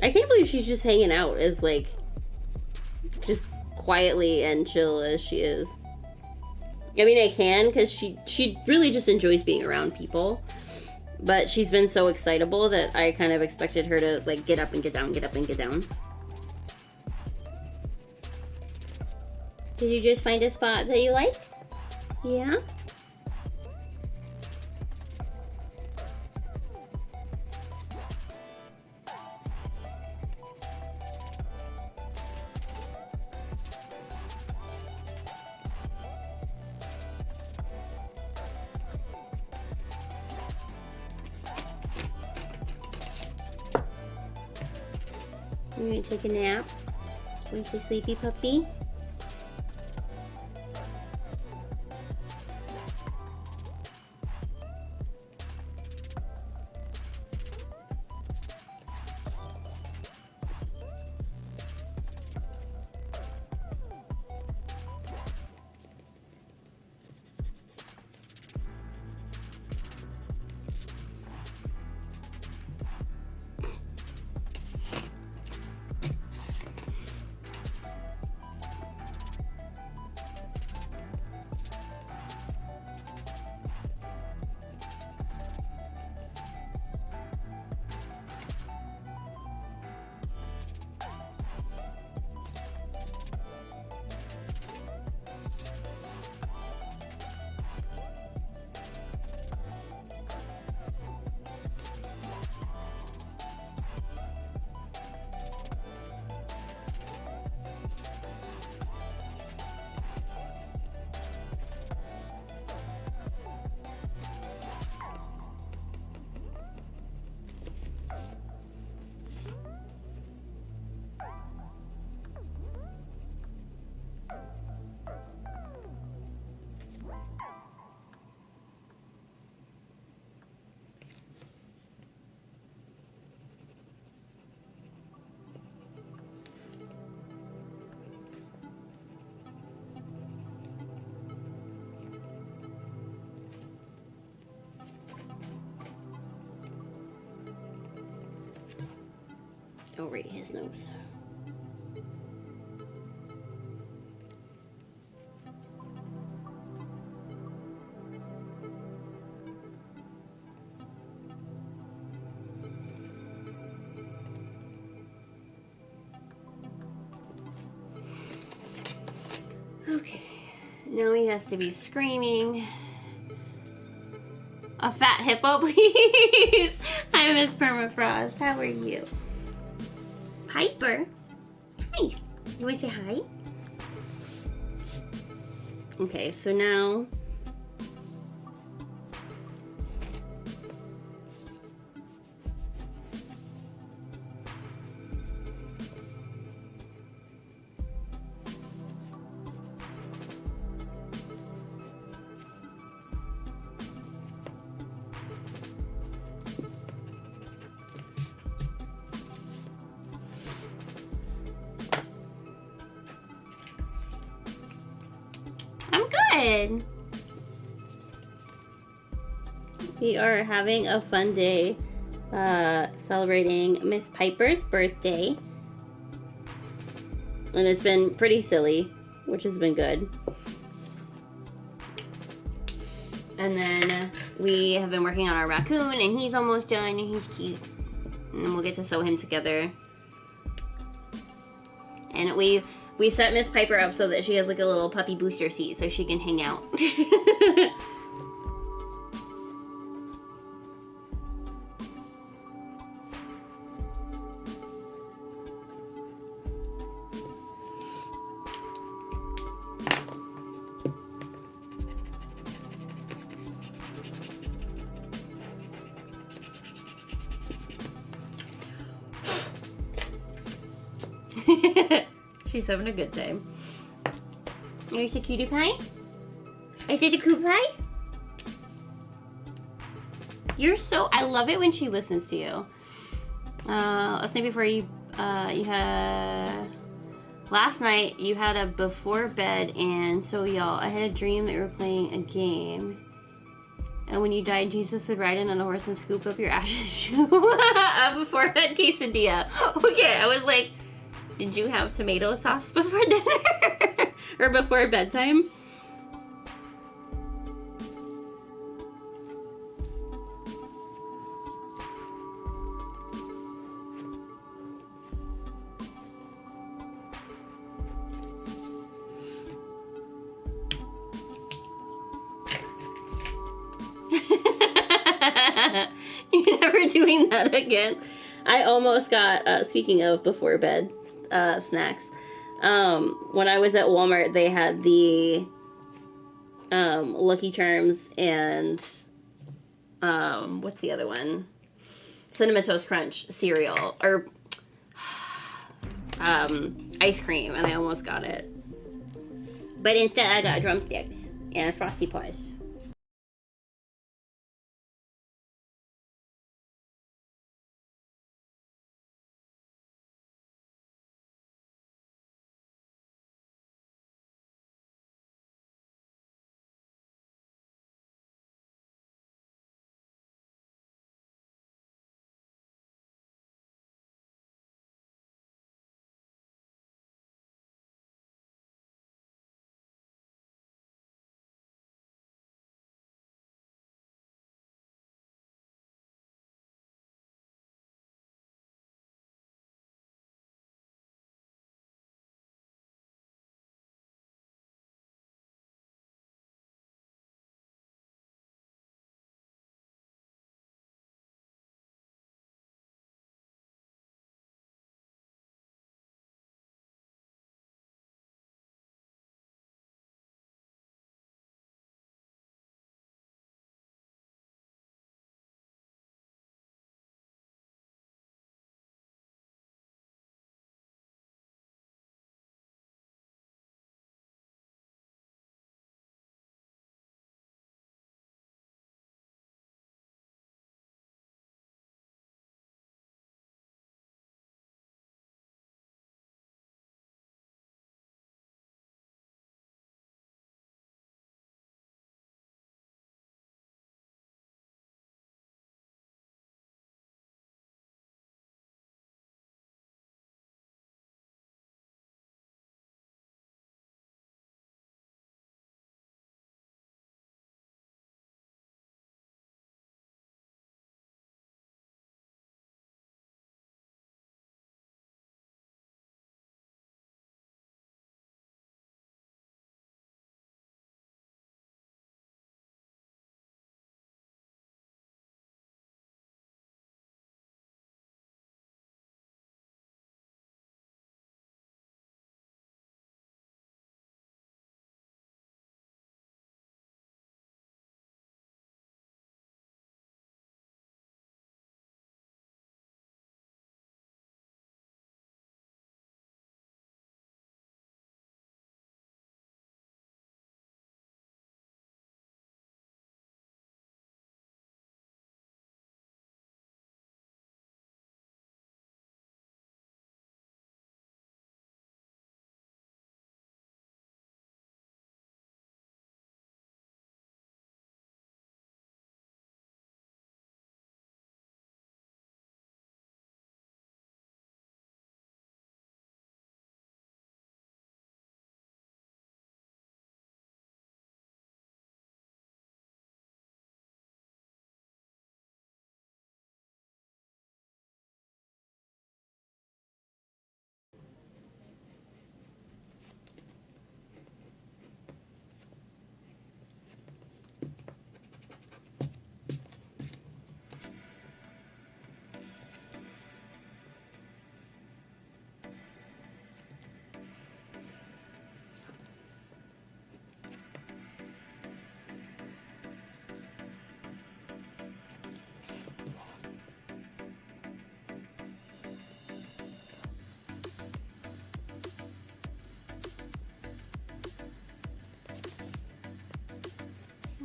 I can't believe she's just hanging out as, like, just quietly and chill as she is. I mean, I can, because she really just enjoys being around people. But she's been so excitable that I kind of expected her to, like, get up and get down, get up and get down. Did you just find a spot that you like? Yeah? You gonna take a nap? Where's the sleepy puppy? Oh, right, his nose. Okay, now he has to be screaming. A fat hippo, please. Hi, Miss Permafrost. How are you? Piper. Hi. You want to say hi? Okay, so now... I'm good. We are having a fun day celebrating Miss Piper's birthday. And it's been pretty silly, which has been good. And then we have been working on our raccoon, and he's almost done, and he's cute. And we'll get to sew him together. And we set Miss Piper up so that she has like a little puppy booster seat so she can hang out. She's having a good time. There's a cutie pie. I did a cutie pie. You're so... I love it when she listens to you. Last night before you had... Last night you had a before bed, and so y'all, I had a dream that we were playing a game. And when you died, Jesus would ride in on a horse and scoop up your ashes. Before bed quesadilla. Okay, I was like, did you have tomato sauce before dinner? Or before bedtime? You're never doing that again. I almost got, speaking of before bed snacks, when I was at Walmart, they had the Lucky Charms and what's the other one? Cinnamon Toast Crunch cereal, or ice cream, and I almost got it. But instead I got drumsticks and Frosty Pies.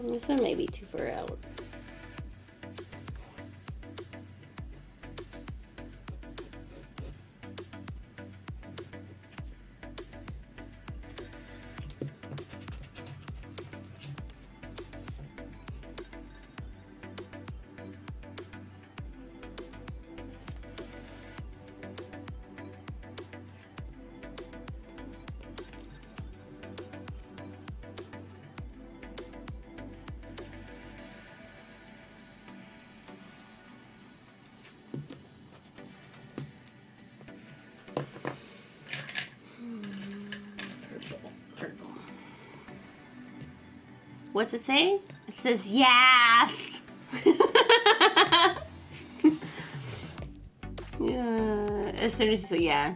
This one might be too far out. What's it say? It says yes! Yeah, as soon as you say yeah.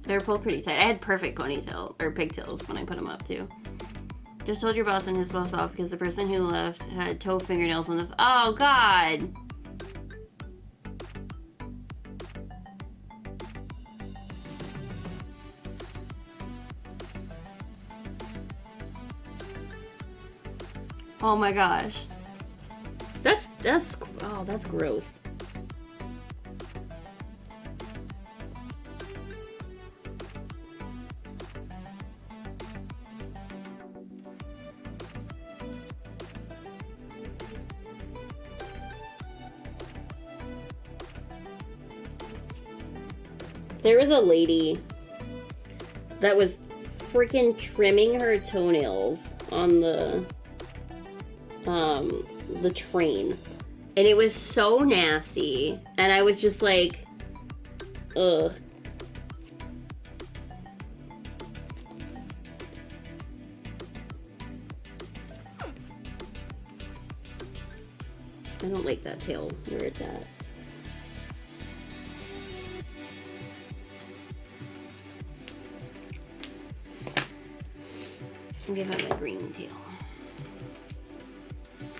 They're pulled pretty tight. I had perfect ponytail, or pigtails when I put them up too. Just told your boss and his boss off because the person who left had toe fingernails on the... Oh, God! Oh my gosh. That's gross. There was a lady that was freaking trimming her toenails on the train. And it was so nasty. And I was just like, ugh. I don't like that tail where it's at. Give him a green tail.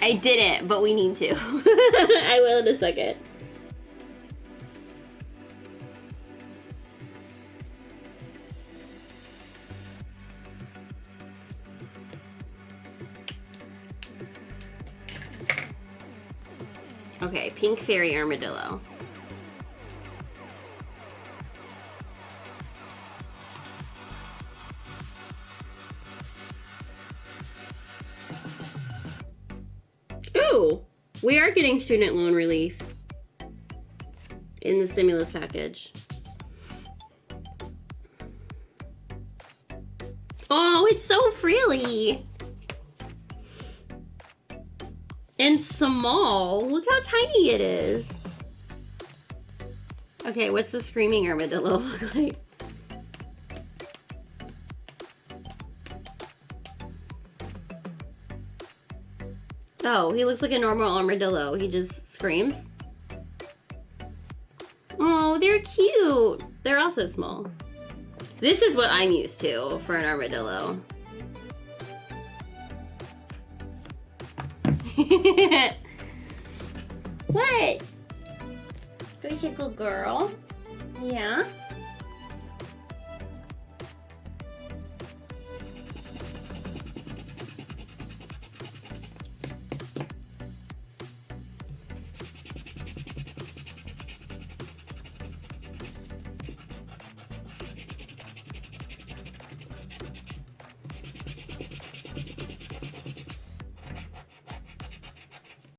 I didn't, but we need to. I will in a second. Okay, pink fairy armadillo. Ooh, we are getting student loan relief in the stimulus package. Oh, it's so frilly and small. Look how tiny it is. Okay, what's the screaming armadillo look like? Oh, he looks like a normal armadillo. He just screams. Oh, they're cute. They're also small. This is what I'm used to for an armadillo. What? Who's a good girl? Yeah?